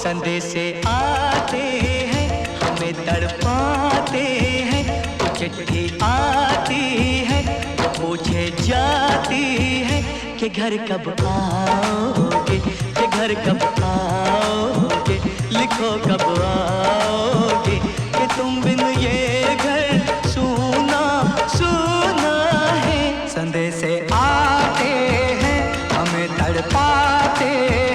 संदेशे आते हैं हमें तड़पाते हैं, तो चिट्ठी आती है तो पूछे जाती है कि घर कब आओगे, कि घर कब आओगे, लिखो कब आओगे, कि तुम बिन ये घर सूना सूना है। संदेशे आते हैं हमें तड़पाते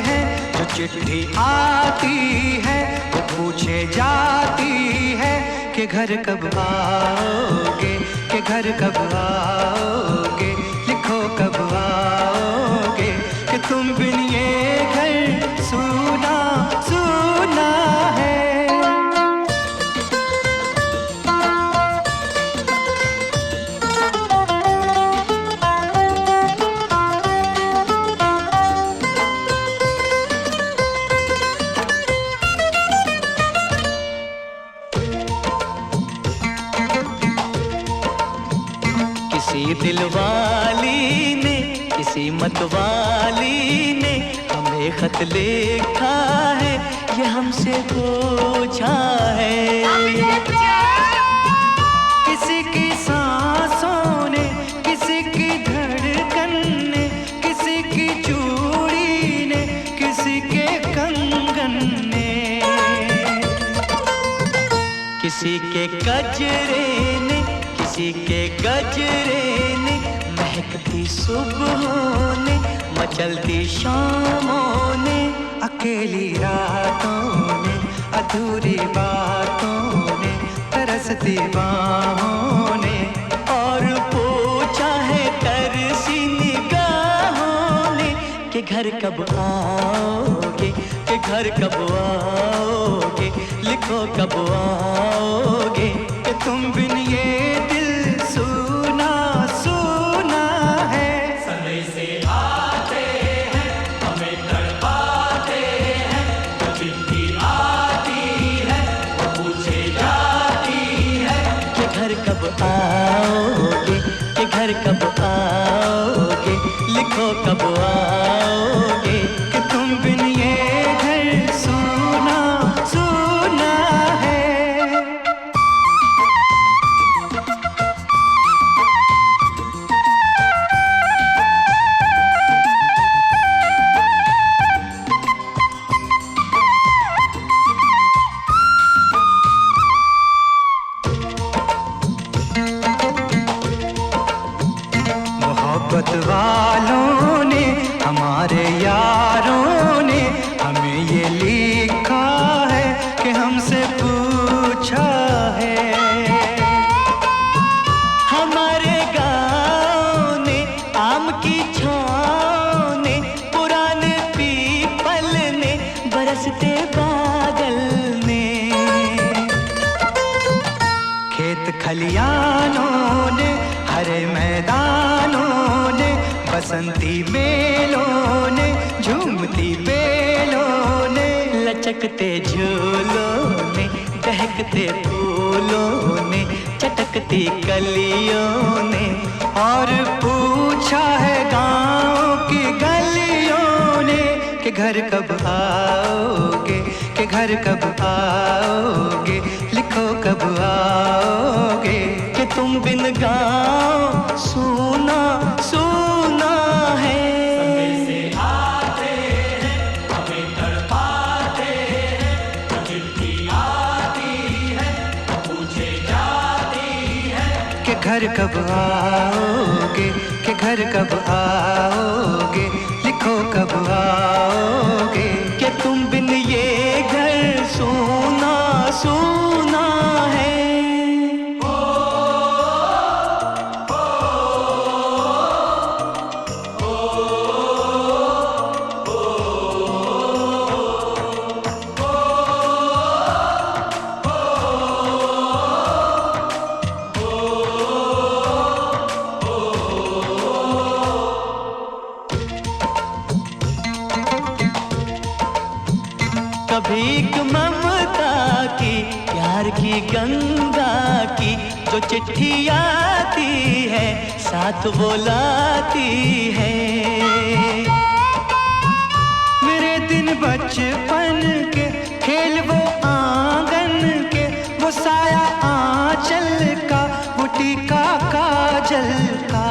हैं, जो चिट्ठी आती है वो पूछे जाती है कि घर कब आओगे, कि घर कब आओगे, लिखो कब आओगे, कि तुम बिन ये घर सूना सूना है। किसी दिलवाली ने, किसी मतवाली ने हमें खत लिखा है, ये हमसे पूछा है। किसी की सांसों ने, किसी की धड़कन ने, किसी की चूड़ी ने, किसी के कंगन ने, किसी के गजरे ने, किसी के गजरे ने, महकती सुबहों ने, मचलती शामों ने, अकेली रातों ने, अधूरी बातों ने, तरसती बाहों ने, और पूछा है तरसी निगाहों ने कि घर कब आओगे, कि घर कब आओगे, लिखो कब आओगे, कि तुम बिन ये दिल सूना सूना है। संदेशे आते हैं हमें तड़पाते हैं, जो चिट्ठी आती है वो पूछे जाती है कि घर कब आओगे, कि घर कब आओगे, लिखो कब आओगे, कि तुम बिन ये घर सूना सूना है। मोहब्बत वालों ने, हमारे यारों ने हमें ये लिखा है कि हमसे पूछा है। हमारे गाँव ने, आम की छाँव ने, पुराने पीपल ने, बरसते बादल ने, खेत खलियानों ने, हरे मैदानों ने, बसंती मेलों ने, झूमती बेलों ने, लचकते झूलों ने, दहकते फूलों ने, चटकती कलियों ने, और पूछा है गाँव की गलियों ने कि घर कब आओगे, कि घर कब आओगे, लिखो कब आओगे, कि तुम बिन गाँव सूना सूना है। संदेशे आते हैं हमें तड़पाते हैं, जो चिट्ठी आती है वो पूछे जाती है कि घर कब आओगे, कि घर कब आओगे, लिखो कब आओगे, कि तुम बिन ये घर सूना सूना है। कभी एक ममता की, प्यार की गंगा की, जो चिट्ठी आती है साथ वो लाती है। मेरे दिन बचपन के खेल वो आंगन के, वो साया आंचल का, वो टीका काजल का।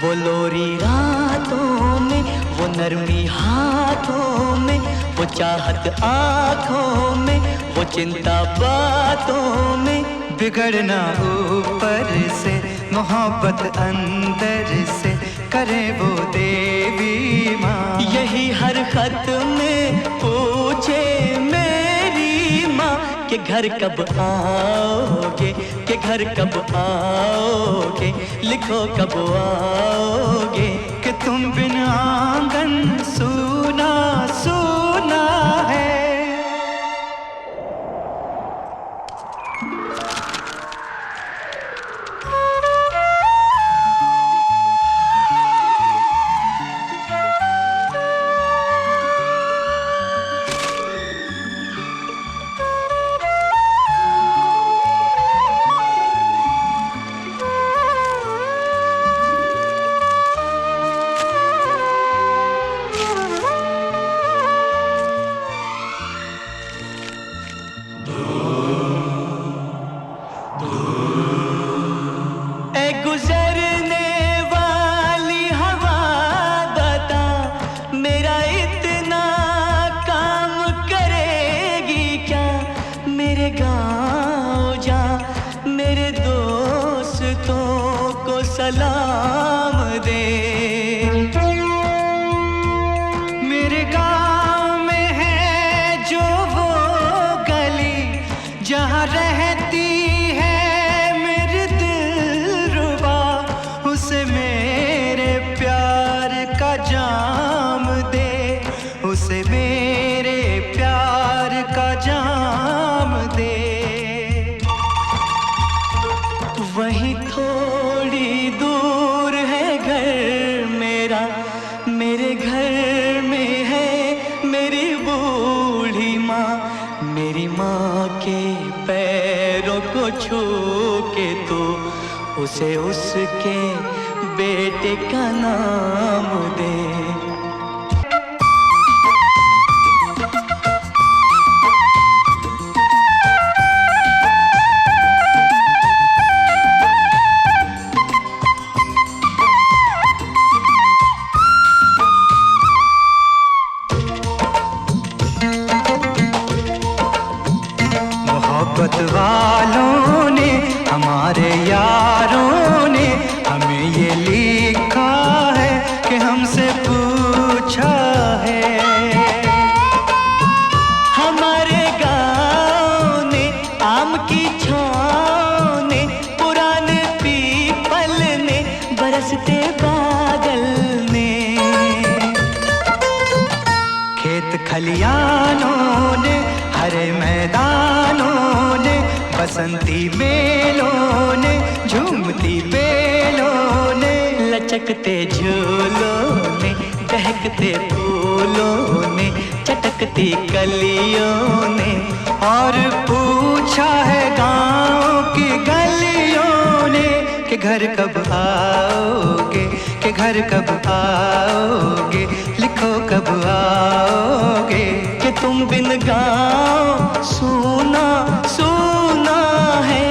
वो लोरी रातों में, वो नरमी हाथों में, वो चाहत आँखों में, वो चिंता बातों में। बिगड़ना ऊपर से, मोहब्बत अंदर से, करे वो देवी माँ। यही हर खत में पूछे मेरी माँ कि घर कब आओगे, कि घर कब आओगे, लिखो कब आओगे। कि तुम बिन आंगन सूना सूना है। सलाम दे। मेरे गांव में है जो वो गली, जहाँ रहती है मेरी दिलरुबा, उसे मेरे प्यार का जाम दे, उसे मेरे प्यार का जाम दे। वहीं थोड़ी दूर है घर मेरा, मेरे घर में है मेरी बूढ़ी माँ। मेरी माँ के पैरों को छू के तो उसे उसके बेटे का नाम दे। मोहब्बत वालों ने, हमारे यारों ने हमें ये लिखा है कि हमसे पूछा है। हमारे गाँव ने, आम की छाँव ने, पुराने पीपल ने, बरसते बादल ने, खेत खलियानों ने, हरे मैदानों ने, बसंती मेलों ने, झूमती बेलों ने, लचकते झूलों ने, दहकते फूलों ने, चटकती कलियों ने, और पूछा है गाँव की गलियों ने कि घर कब आओगे, कि घर कब आओगे, लिखो कब आओगे। कि तुम बिन गाँव सूना सूना है।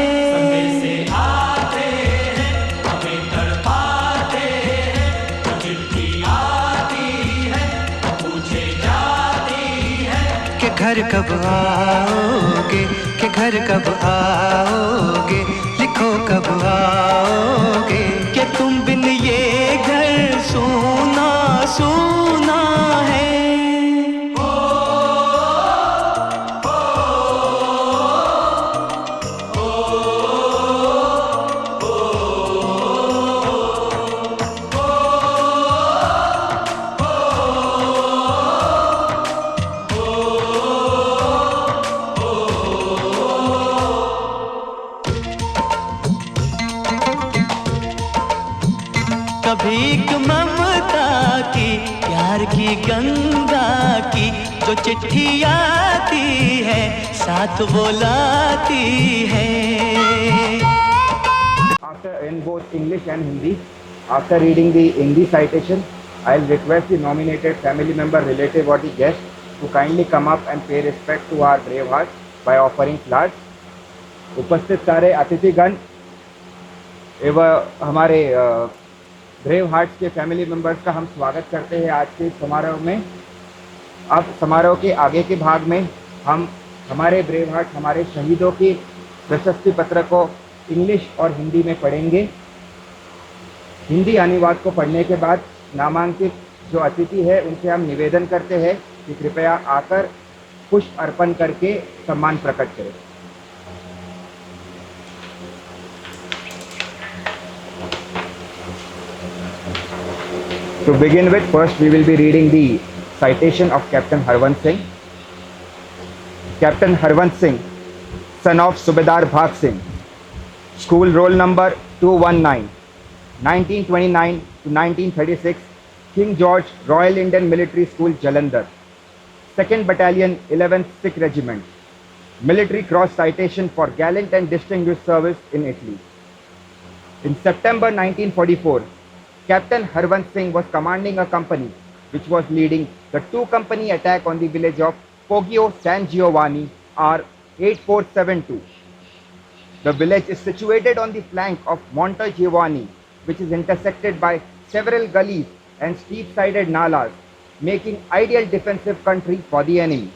से आते हैं, हमें तड़पाते हैं, तो चिट्ठी आती है, तो पूछे जाती है कि घर कब आओगे, कि घर कब आओगे, लिखो कब आओगे। कि तुम बिन ये घर सूना सूना है। कभी एक ममता की, प्यार की गंगा की, जो चिट्ठी आती है साथ वो लाती है। After in both English and Hindi, after reading the Hindi citation, I'll request the nominated family member, relative or the guest to kindly come up and pay respect to our brave hearts by offering flowers. उपस्थित सारे अतिथिगण एवं हमारे brave hearts के family members का हम स्वागत करते हैं आज के समारोह में। अब समारोह के आगे के भाग में हम हमारे ब्रेव हार्ट हमारे शहीदों की प्रशस्ति पत्र को इंग्लिश और हिंदी में पढ़ेंगे। हिंदी अनुवाद को पढ़ने के बाद नामांकित जो अतिथि है उनसे हम निवेदन करते हैं कि कृपया आकर पुष्प अर्पण करके सम्मान प्रकट करें। To begin with, first we will be reading the citation of Captain Harvansh Singh. Captain Harvansh Singh, son of Subedar Bhag Singh, school roll number 219, 1929 to 1936, King George Royal Indian Military School, Jalandhar, 2nd Battalion, 11th Sikh Regiment, Military Cross citation for gallant and distinguished service in Italy. In September 1944, Captain Harvansh Singh was commanding a company which was leading the two-company attack on the village of Poggio San Giovanni R8472. The village is situated on the flank of Monte Giovanni, which is intersected by several gullies and steep-sided nalas, making ideal defensive country for the enemy.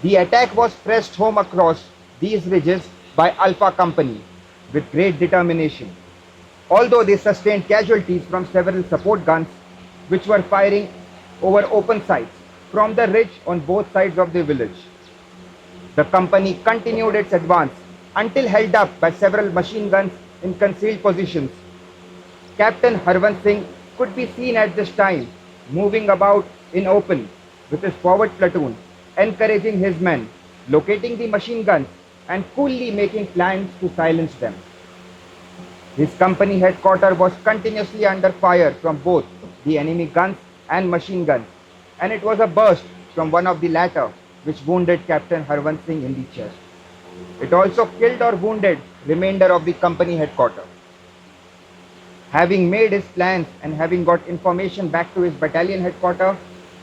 The attack was pressed home across these ridges by Alpha Company with great determination, although they sustained casualties from several support guns which were firing over open sights from the ridge on both sides of the village. The company continued its advance until held up by several machine guns in concealed positions. Captain Harvansh Singh could be seen at this time moving about in open with his forward platoon, encouraging his men, locating the machine guns and coolly making plans to silence them. His company headquarters was continuously under fire from both the enemy guns and machine guns, and it was a burst from one of the latter which wounded Captain Harvansh Singh in the chest. It also killed or wounded remainder of the company headquarters. Having made his plans and having got information back to his battalion headquarters,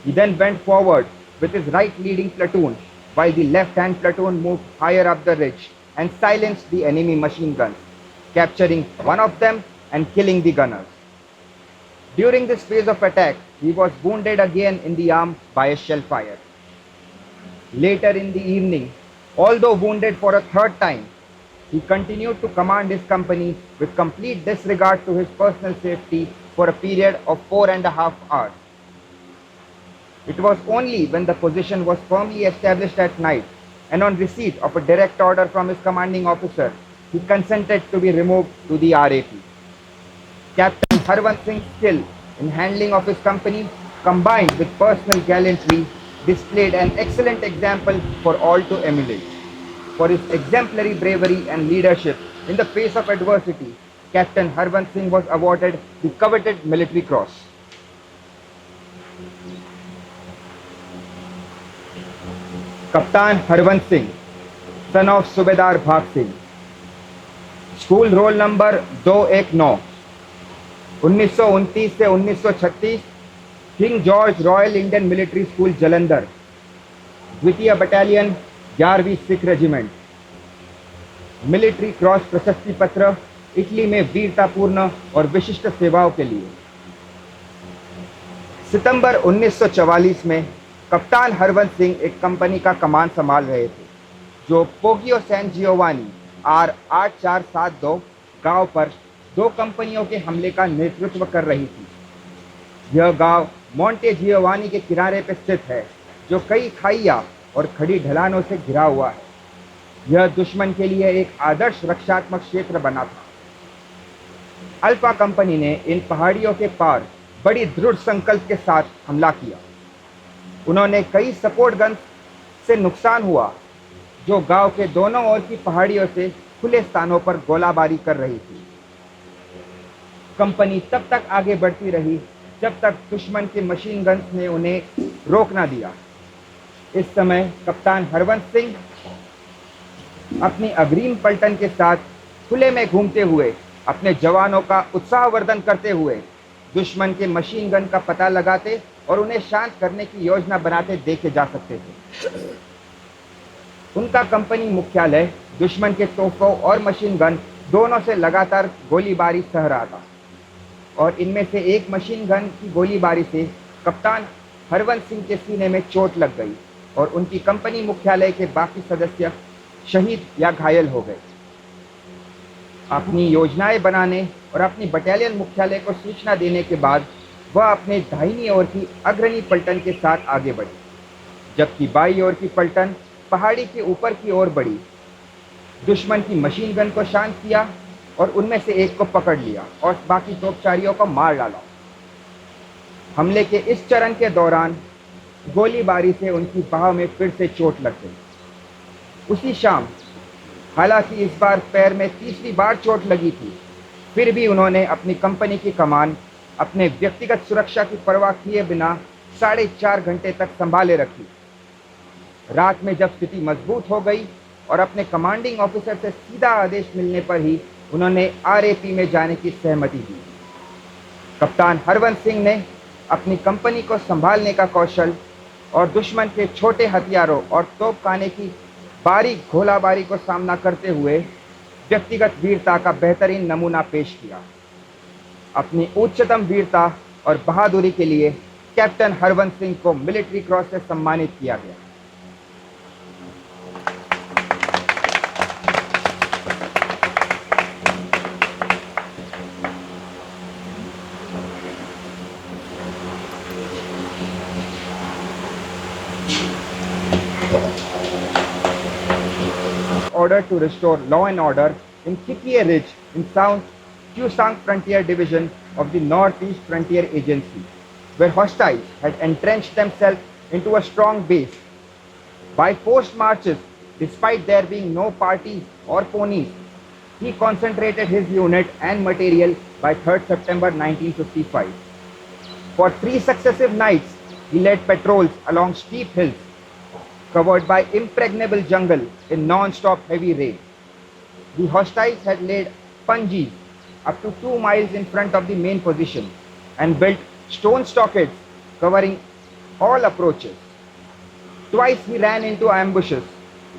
he then went forward with his right leading platoon while the left-hand platoon moved higher up the ridge and silenced the enemy machine guns, capturing one of them and killing the gunners. During this phase of attack, he was wounded again in the arm by a shell fire. Later in the evening, although wounded for a third time, he continued to command his company with complete disregard to his personal safety for a period of 4.5 hours. It was only when the position was firmly established at night and on receipt of a direct order from his commanding officer, he consented to be removed to the RAP. Captain Harvansh Singh's skill in handling of his company combined with personal gallantry displayed an excellent example for all to emulate. For his exemplary bravery and leadership in the face of adversity, Captain Harvansh Singh was awarded the coveted Military Cross. Captain Harvansh Singh, son of Subedar Bhag Singh, school roll number 219, 1929 से 1936, King George Royal Indian Military School Jalandhar, द्वितीय battalion 11वीं Sikh regiment, military cross प्रशस्ति पत्र Italy में वीरतापूर्ण और विशिष्ट सेवाओं के लिए। सितंबर 1944 में कप्तान हरवंश सिंह एक कंपनी का कमान संभाल रहे थे जो पोगियो सैन जियोवानी R8472 गांव पर दो कंपनियों के हमले का नेतृत्व कर रही थी। यह गांव मोंटे जियोवानी के किनारे पर स्थित है जो कई खाइया और खड़ी ढलानों से घिरा हुआ है। यह दुश्मन के लिए एक आदर्श रक्षात्मक क्षेत्र बना था। अल्फा कंपनी ने इन पहाड़ियों के पार बड़ी दृढ़ संकल्प के साथ हमला किया। उन्होंने कई सपोर्ट गन्स से नुकसान हुआ जो गांव के दोनों ओर की पहाड़ियों से खुले स्थानों पर गोलाबारी कर रही थी। कंपनी तब तक आगे बढ़ती रही जब तक दुश्मन के मशीन गन्स ने उन्हें रोक ना दिया। इस समय कप्तान हरवंश सिंह अपनी अग्रिम पलटन के साथ खुले में घूमते हुए अपने जवानों का उत्साहवर्धन करते हुए दुश्मन के मशीन गन का पता लगाते और उन्हें शांत करने की योजना बनाते देखे जा सकते थे। उनका कंपनी मुख्यालय दुश्मन के तोपों और मशीन गन दोनों से लगातार गोलीबारी सह रहा था और इनमें से एक मशीन गन की गोलीबारी से कप्तान हरवंत सिंह के सीने में चोट लग गई और उनकी कंपनी मुख्यालय के बाकी सदस्य शहीद या घायल हो गए। अपनी योजनाएं बनाने और अपनी बटालियन मुख्यालय को सूचना देने के बाद वह अपने दाहिनी ओर की अग्रणी पलटन के साथ आगे बढ़ी, जबकि बाईं ओर की पलटन पहाड़ी के ऊपर की ओर बढ़ी। दुश्मन की मशीन गन को शांत किया और उनमें से एक को पकड़ लिया और बाकी तोपचारियों को मार डाला। हमले के इस चरण के दौरान गोलीबारी से उनकी बाह में फिर से चोट लग गई। उसी शाम, हालांकि इस बार पैर में तीसरी बार चोट लगी थी, फिर भी उन्होंने अपनी कंपनी की कमान अपने व्यक्तिगत सुरक्षा की परवाह किए बिना 4.5 घंटे तक संभाले रखी। रात में जब स्थिति मजबूत हो गई और अपने कमांडिंग ऑफिसर से सीधा आदेश मिलने पर ही उन्होंने आरएपी में जाने की सहमति दी। कप्तान हरवंत सिंह ने अपनी कंपनी को संभालने का कौशल और दुश्मन के छोटे हथियारों और तोपखाने की बारीक गोलाबारी को सामना करते हुए व्यक्तिगत वीरता का बेहतरीन नमूना पेश किया। अपनी उच्चतम वीरता और बहादुरी के लिए कैप्टन हरवंत सिंह को मिलिट्री क्रॉस से सम्मानित किया गया। Order to restore law and order in Kikie Ridge in South Kusang Frontier Division of the Northeast Frontier Agency, where hostiles had entrenched themselves into a strong base. By forced marches, despite there being no parties or ponies, he concentrated his unit and material by 3rd September 1955. For 3 successive nights, he led patrols along steep hills covered by impregnable jungle in non-stop heavy rain. The hostiles had laid punjees up to 2 miles in front of the main position and built stone stockades covering all approaches. Twice he ran into ambushes,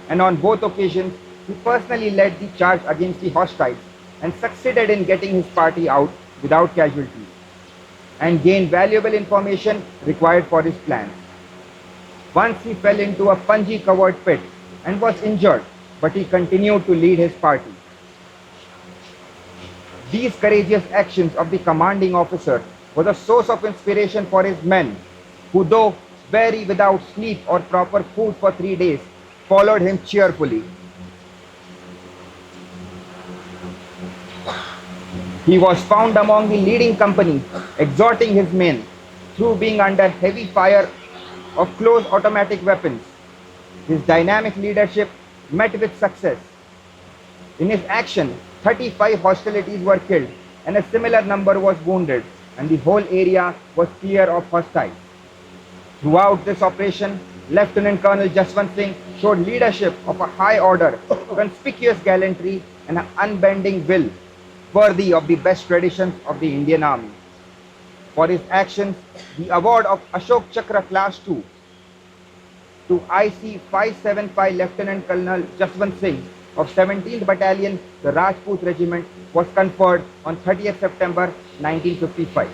and on both occasions he personally led the charge against the hostiles and succeeded in getting his party out without casualties and gained valuable information required for his plans. Once he fell into a punji-covered pit and was injured, but he continued to lead his party. These courageous actions of the commanding officer was a source of inspiration for his men, who, though weary without sleep or proper food for 3 days, followed him cheerfully. He was found among the leading company, exhorting his men through being under heavy fire of close automatic weapons. His dynamic leadership met with success. In his action, 35 hostilities were killed and a similar number was wounded, and the whole area was clear of hostiles. Throughout this operation, Lieutenant Colonel Jaswant Singh showed leadership of a high order, conspicuous gallantry, and an unbending will worthy of the best traditions of the Indian Army. For his actions, the award of Ashok Chakra Class 2 to IC 575 Lieutenant Colonel Jaswant Singh of 17th Battalion, the Rajput Regiment, was conferred on 30th September 1955.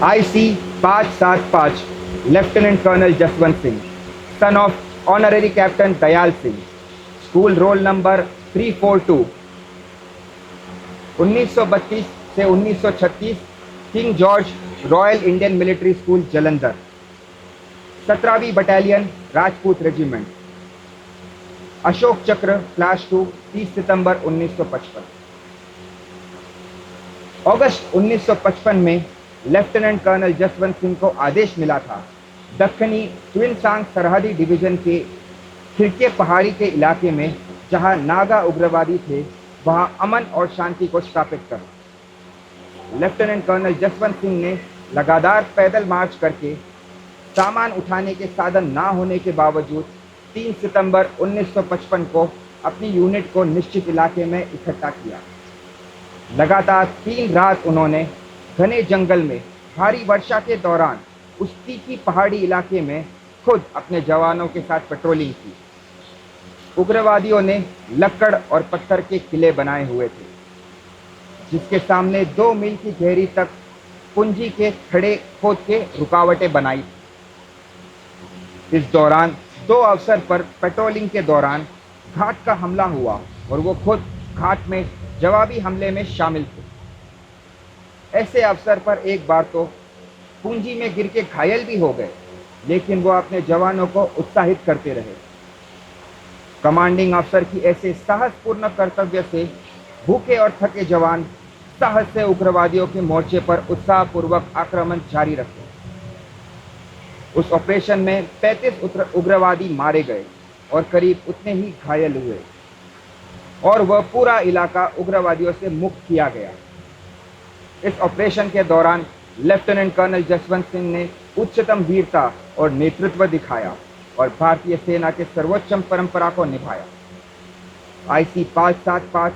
IC 575 Lieutenant Colonel Jaswant Singh, son of Honorary Captain Dayal Singh, School Roll Number 342, 1932 से 1936, King George Royal Indian Military School Jalandhar, 17वीं battalion Rajput regiment, Ashoka Chakra class 2, 30 सितंबर 1955। अगस्त 1955 में lieutenant colonel Jaswant Singh को आदेश मिला था दक्कनी ट्विनसांग सरहदी division के खिड़के पहाड़ी के इलाके में जहां नागा उग्रवादी थे वहां अमन और शांति को स्थापित करना। लेफ्टिनेंट कर्नल जसवंत सिंह ने लगातार पैदल मार्च करके सामान उठाने के साधन ना होने के बावजूद 3 सितंबर 1955 को अपनी यूनिट को निश्चित इलाके में इकट्ठा किया। लगातार 3 रात उन्होंने घने जंगल में भारी वर्षा के दौरान उस तीखी पहाड़ी इलाके में खुद अपने जवानों के साथ पेट्रोलिंग की। उग्रवादियों ने लकड़ और पत्थर के किले बनाए हुए थे, जिसके सामने 2 मील की गहरी तक पूंजी के खड़े खोद के रुकावटें बनाई। इस दौरान 2 अवसर पर पेट्रोलिंग के दौरान घाट का हमला हुआ और वो खुद घाट में जवाबी हमले में शामिल थे। ऐसे अवसर पर एक बार तो पूंजी में गिर के घायल भी हो गए, लेकिन वो अपने जवानों को उत्साहित करते रहे। कमांडिंग अफसर की ऐसे साहसपूर्ण कर्तव्य से भूखे और थके जवान साहस से उग्रवादियों के मोर्चे पर उत्साहपूर्वक आक्रमण जारी रखे। उस ऑपरेशन में 35 उग्रवादी मारे गए और करीब उतने ही घायल हुए और वह पूरा इलाका उग्रवादियों से मुक्त किया गया। इस ऑपरेशन के दौरान लेफ्टिनेंट कर्नल जसवंत सिंह ने उच्चतम वीरता और नेतृत्व दिखाया और भारतीय सेना के सर्वोच्च परंपरा को निभाया। IC 575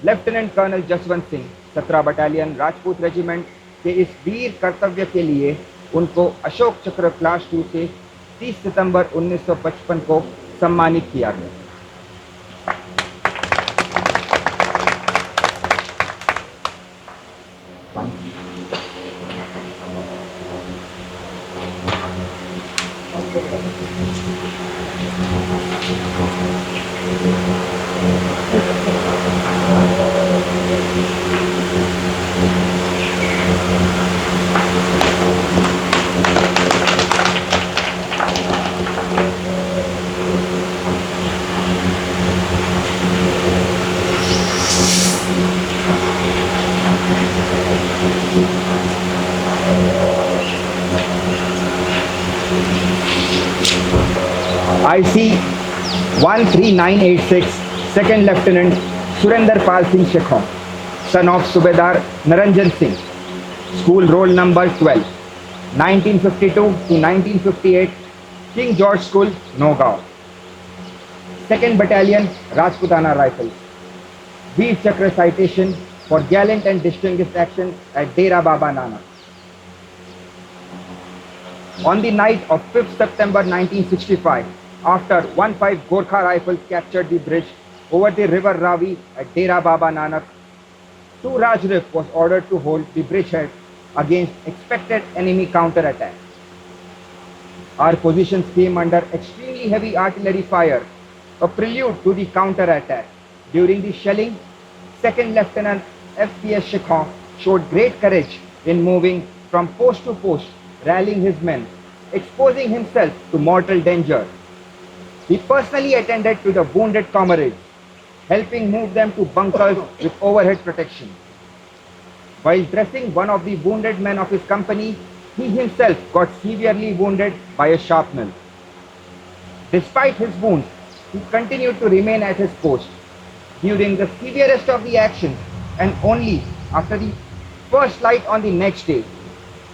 lieutenant colonel Jaswant Singh 17 battalion Rajput regiment के इस वीर कर्तव्य के लिए उनको अशोक चक्र क्लास 2 से 30 सितंबर 1955 को सम्मानित किया गया। IC 13986 Second Lieutenant Surinder Pal Singh Shekhar, son of Subedar Naranjan Singh, school roll number 12, 1952 to 1958, King George School, Nagaon. 2nd Battalion Rajputana Rifles, Veer Chakra citation for gallant and distinguished actions at Dera Baba Nanak. On the night of 5th September 1965, after 15 Gorkha Rifles captured the bridge over the river Ravi at Dera Baba Nanak, 2 Raj Rif was ordered to hold the bridgehead against expected enemy counter-attack. Our positions came under extremely heavy artillery fire, a prelude to the counter-attack. During the shelling, 2nd Lieutenant FPS Shekhar showed great courage in moving from post to post, rallying his men, exposing himself to mortal danger. He personally attended to the wounded comrades, helping move them to bunkers with overhead protection. While dressing one of the wounded men of his company, he himself got severely wounded by a shrapnel. Despite his wounds, he continued to remain at his post. During the severest of the actions, and only after the first light on the next day,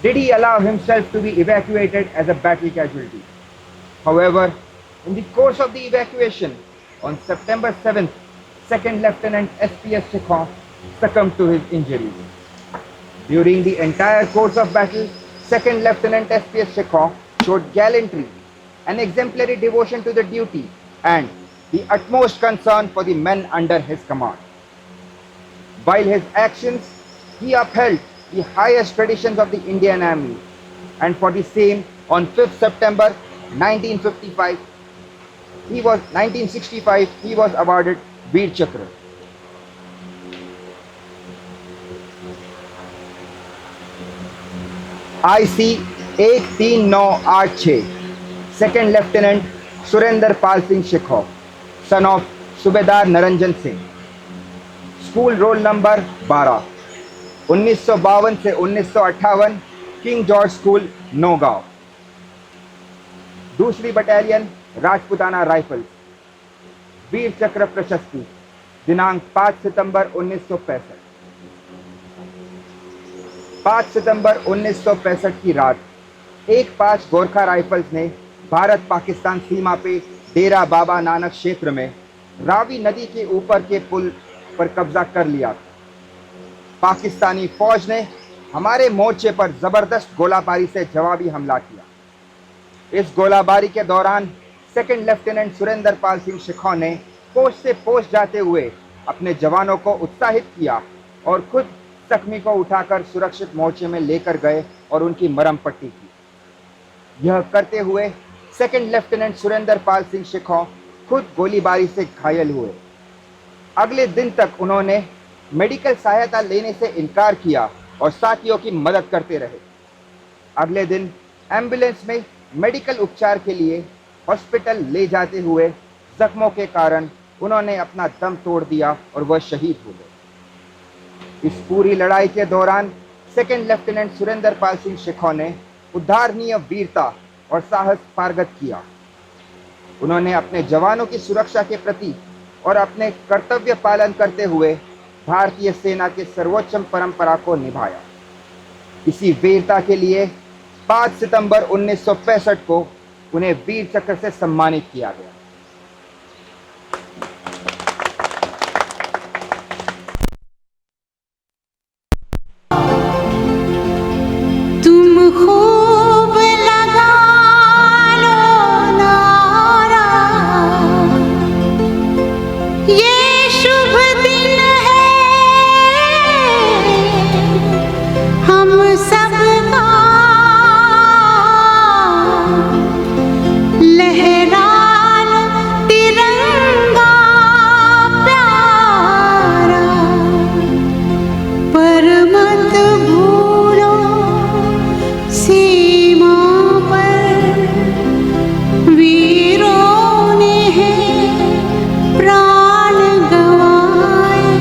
did he allow himself to be evacuated as a battle casualty. However, in the course of the evacuation, on September 7th, 2nd Lieutenant SPS Shekhar succumbed to his injuries. During the entire course of battle, 2nd Lieutenant SPS Shekhar showed gallantry and exemplary devotion to the duty and the utmost concern for the men under his command. While his actions, he upheld the highest traditions of the Indian Army, and for the same, on 5th September 1965, he was awarded Veer Chakra. IC 13986, 2nd Lieutenant Surinder Pal Singh Shekhar, son of Subedar Naranjan Singh, school roll number 12, 1952 से 1958, King George school, Nowgong. 2री battalion Rajputana rifles, Vir Chakra प्रशस्ति, दिनांक 5 सितंबर 1965. 5 सितंबर 1965 की रात 1-5 Gorkha rifles ने भारत पाकिस्तान सीमा पे डेरा बाबा नानक क्षेत्र में रावी नदी के ऊपर के पुल पर कब्जा कर लिया था। पाकिस्तानी फौज ने हमारे मोर्चे पर जबरदस्त गोलाबारी से जवाबी हमला किया। इस गोलाबारी के दौरान सेकंड लेफ्टिनेंट सुरेंद्र पाल सिंह शिखौ ने पोस्ट से पोस्ट जाते हुए अपने जवानों को उत्साहित किया और खुद जख्मी को उठाकर सुरक्षित मोर्चे में लेकर गए और उनकी मरहम पट्टी की। यह करते हुए सेकंड लेफ्टिनेंट सुरेंद्र पाल सिंह शिखौ खुद गोलीबारी से घायल हुए। अगले दिन तक उन्होंने मेडिकल सहायता लेने से इनकार किया और साथियों की मदद करते रहे। अगले दिन एम्बुलेंस में मेडिकल उपचार के लिए हॉस्पिटल ले जाते हुए जख्मों के कारण उन्होंने अपना दम तोड़ दिया और वह शहीद हो गए। इस पूरी लड़ाई के दौरान सेकंड लेफ्टिनेंट सुरेंद्र पाल सिंह शिखौ ने उदाहरणीय वीरता और साहस पारगत किया। उन्होंने अपने जवानों की सुरक्षा के प्रति और अपने कर्तव्य पालन करते हुए भारतीय सेना के सर्वोच्च परंपरा को निभाया। इसी वीरता के लिए 5 सितंबर 1965 को उन्हें वीर चक्र से सम्मानित किया गया। तुम खूब लगा लो नारा, ये शुभ दिन है हम सबका, लहरा लो तिरंगा प्यारा, पर मत भूलो सीमा पर वीरों ने हैं प्राण गंवाए,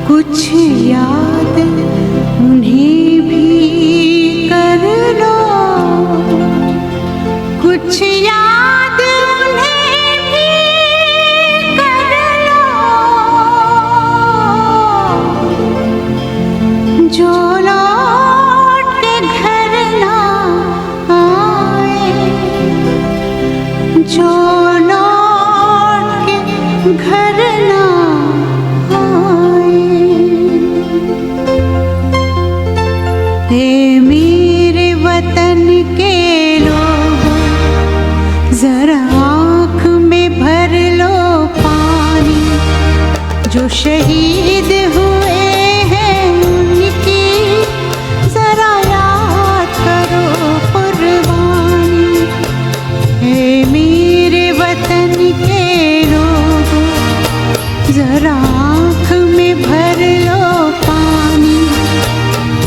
कुछ याद उन्हें भी कर लो, कुछ याद उन्हें भी कर लो, जो लौट के घर ना आए, जो लौट के घर ना आए। हे मेरे वतन के लोगों, जरा आँख में भर लो पानी, जो शहीद हुए हैं उनकी जरा याद करो कुर्बानी। हे मेरे वतन के लोगों, जरा आँख में भर लो पानी,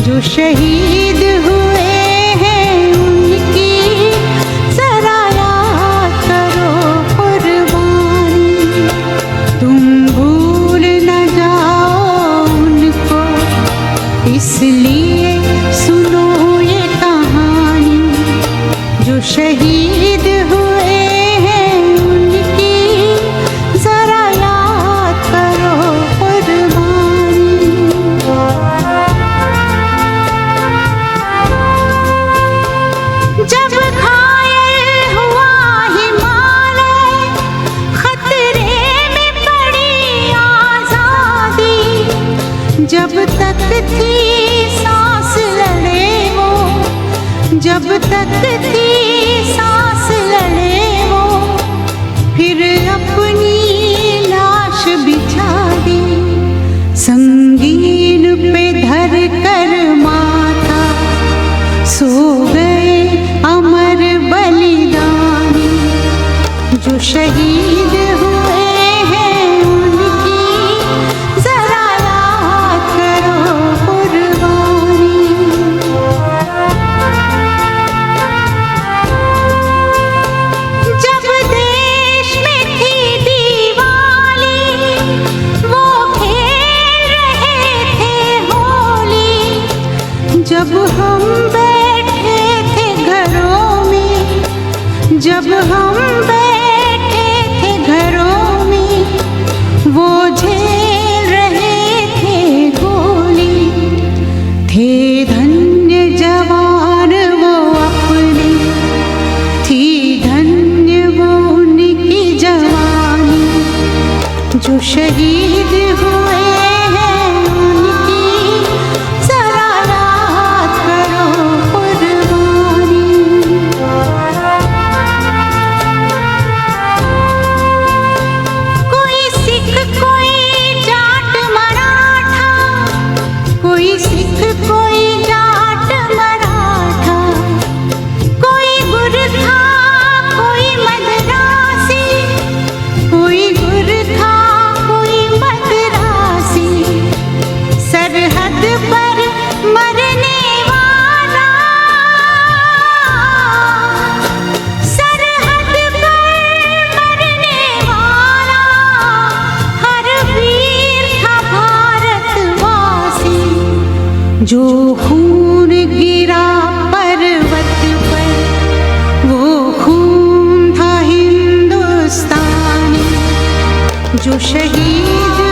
जो शहीद हुए हैं उनकी जरा याद करो कुर्बानी। तुम भूल न जाओ उनको, इसलिए सुनो ये कहानी, जो शहीद हुए हैं उनकी जरा याद करो कुर्बानी। जब घायल हुआ हिमालय, खतरे में पड़ी आजादी, जब तक थी सांस लड़े वो, जब तक थी सांस लड़े वो, फिर अपनी लाश बिछा दी, संगीन पे धर कर माथा, सो गए अमर बलिदानी, जो शहीद हुए हैं उनकी जरा याद करो कुर्बानी। जब देश में थी दिवाली, वो खेल रहे थे होली, जब हम बैठे थे घरों में, जब हम बैठे थे घर जो खून गिरा पर्वत पर वो खून था हिंदुस्तानी, जो शहीद